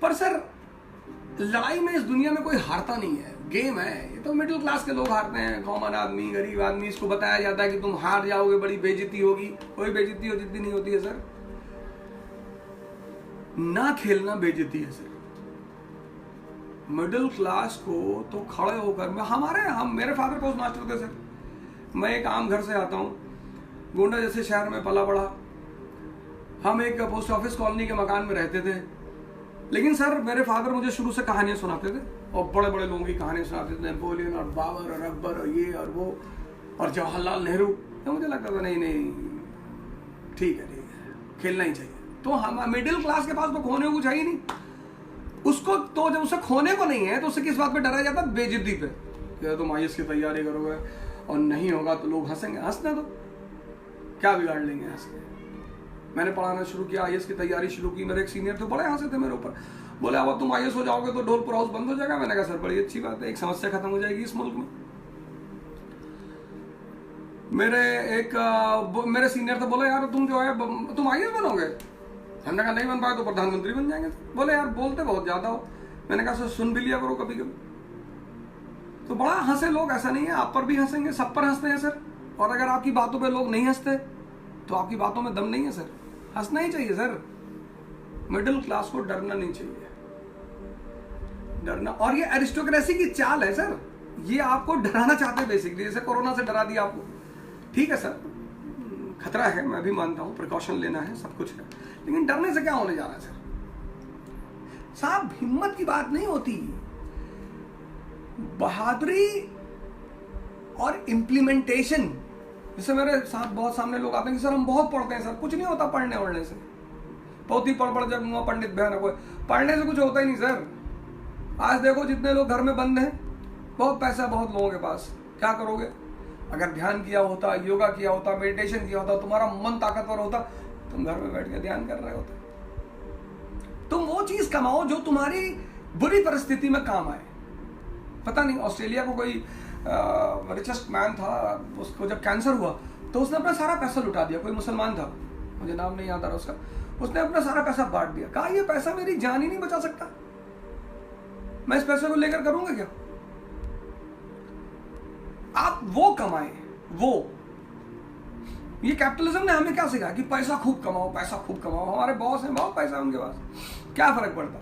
पर सर लड़ाई में इस दुनिया में कोई हारता नहीं है, गेम है। ये तो मिडिल क्लास के लोग हारते हैं, कॉमन आदमी, गरीब आदमी। इसको बताया जाता है कि तुम हार जाओगे, बड़ी बेइज्जती होगी। कोई बेइज्जती हो जितनी नहीं होती है सर। ना खेलना बेइज्जती है सर। मिडिल क्लास को तो खड़े होकर हम मेरे फादर पोस्ट मास्टर थे सर। मैं एक आम घर से आता हूँ, गोंडा जैसे शहर में पला बड़ा। हम एक पोस्ट ऑफिस कॉलोनी के मकान में रहते थे। लेकिन सर मेरे फादर मुझे शुरू से कहानियां सुनाते थे, और बड़े बड़े लोगों की कहानियां सुनाते थे, नेपोलियन और बाबर और अकबर और ये और वो और जवाहरलाल नेहरू। तो मुझे लगता था नहीं ठीक है खेलना ही चाहिए। तो हम मिडिल क्लास के पास तो खोने को कुछ है ही नहीं। उसको तो जब उसे खोने को नहीं है तो उसे किस बात पे डराया जाता है? बेइज्जती पे। क्या तुम आईएएस की तैयारी करोगे और नहीं होगा तो लोग हंसेंगे। हंसने दो, क्या बिगाड़ लेंगे हंस के। मैंने पढ़ाना शुरू किया, आईएएस की तैयारी शुरू की। मेरे एक सीनियर थे, बड़े हंसे थे मेरे ऊपर। बोले अब तुम आईएएस हो जाओगे तो ढोलपुर हाउस बंद हो जाएगा। मैंने कहा सर बड़ी अच्छी बात है, एक समस्या खत्म हो जाएगी इस मुल्क में। मेरे सीनियर थे, बोले यार तुम जो है तुम आईएएस बनोगे। हमने कहा नहीं बन पाए तो प्रधानमंत्री बन जाएंगे। बोले यार बोलते बहुत ज्यादा हो। मैंने कहा सर सुन भी लिया करो कभी कभी। तो बड़ा हंसे लोग, ऐसा नहीं है, आप पर भी हंसेंगे, सब पर हंसते हैं सर। और अगर आपकी बातों पे लोग नहीं हंसते तो आपकी बातों में दम नहीं है सर। हंसना ही चाहिए सर। मिडिल क्लास को डरना नहीं चाहिए, डरना। और ये एरिस्टोक्रेसी की चाल है सर। ये आपको डराना चाहते हैं बेसिकली, जैसे कोरोना से डरा दिया आपको। ठीक है सर, खतरा है, मैं भी मानता हूं, प्रिकॉशन लेना है, सब कुछ है, लेकिन डरने से क्या होने जा रहा है सर? साहब हिम्मत की बात नहीं होती, बहादुरी और इम्प्लीमेंटेशन। जैसे मेरे साथ बहुत सामने लोग आते हैं कि सर हम बहुत पढ़ते हैं। सर कुछ नहीं होता पढ़ने वढ़ने से। बहुत ही पढ़ जब पंडित बहन है, पढ़ने से कुछ होता ही नहीं सर। आज देखो जितने लोग घर में बंद हैं, बहुत पैसा बहुत लोगों के पास, क्या करोगे? अगर ध्यान किया होता, योगा किया होता, मेडिटेशन किया होता, तुम्हारा मन ताकतवर होता, तुम घर में बैठ के ध्यान कर रहे होते। तुम वो चीज कमाओ जो तुम्हारी बुरी परिस्थिति में काम आए। पता नहीं ऑस्ट्रेलिया को कोई रिचेस्ट मैन था, उसको जब कैंसर हुआ तो उसने अपना सारा पैसा लुटा दिया। कोई मुसलमान था, मुझे नाम नहीं याद आ रहा उसका। उसने अपना सारा पैसा बांट दिया। कहा ये पैसा मेरी जान ही नहीं बचा सकता, मैं इस पैसे को लेकर करूंगा क्या? आप वो कमाए, वो। ये कैपिटलिज्म ने हमें क्या सिखाया कि पैसा खूब कमाओ, पैसा खूब कमाओ। हमारे बॉस हैं, बहुत पैसा है उनके पास, क्या फर्क पड़ता?